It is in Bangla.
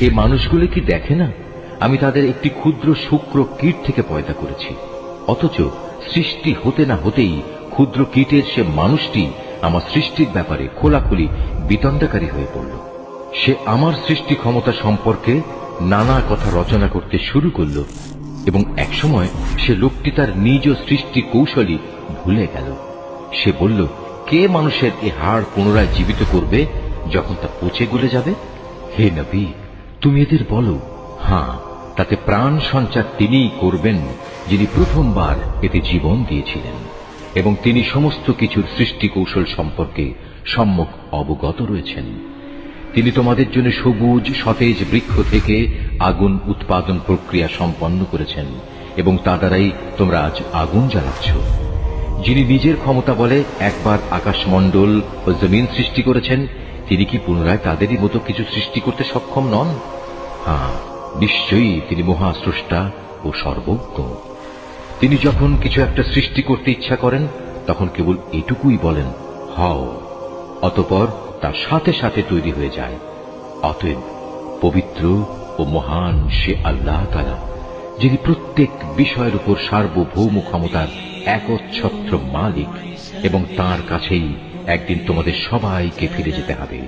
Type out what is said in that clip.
এ মানুষগুলো কি দেখে না আমি তাদের একটি ক্ষুদ্র শুক্র কীট থেকে পয়দা করেছি, অথচ সৃষ্টি হতে না হতেই ক্ষুদ্র কীটের সে মানুষটি আমার সৃষ্টির ব্যাপারে খোলাখুলি বিতণ্ডাকারী হয়ে পড়ল। সে আমার সৃষ্টি ক্ষমতা সম্পর্কে নানা কথা রচনা করতে শুরু করল এবং একসময় সে লোকটি তার নিজ সৃষ্টি কৌশলী ভুলে গেল। সে বলল, কে মানুষের এ হাড় পুনরায় জীবিত করবে যখন তা পচে গলে যাবে? হে নবী, তুমি এদের বলো, হ্যাঁ, তাতে প্রাণ সঞ্চার তিনিই করবেন যিনি প্রথমবার এতে জীবন দিয়েছিলেন, এবং তিনি সমস্ত কিছুর সৃষ্টি কৌশল সম্পর্কে সম্যক অবগত রয়েছেন। তিনি তোমাদের জন্য সবুজ সতেজ বৃক্ষ থেকে আগুন উৎপাদন প্রক্রিয়া সম্পন্ন করেছেন এবং তা দ্বারাই তোমরা আজ আগুন জ্বালাচ্ছ। যিনি নিজের ক্ষমতা বলে একবার আকাশমণ্ডল ও জমিন সৃষ্টি করেছেন, তিনি কি পুনরায় তাদেরই মতো কিছু সৃষ্টি করতে সক্ষম নন? হ্যাঁ, নিশ্চয়ই তিনি মহাস্রষ্টা ও সর্বজ্ঞ। তিনি যখন কিছু একটা সৃষ্টি করতে ইচ্ছা করেন তখন কেবল এটুকুই বলেন, হও, অতঃপর তার সাথে সাথে তৈরি হয়ে যায়। অতএব পবিত্র ও মহান সে আল্লাহ তাআলা, যিনি প্রত্যেক বিষয়ের উপর সার্বভৌম ক্ষমতার একচ্ছত্র মালিক, এবং তাঁর কাছেই একদিন তোমাদের সবাইকে ফিরে যেতে হবে।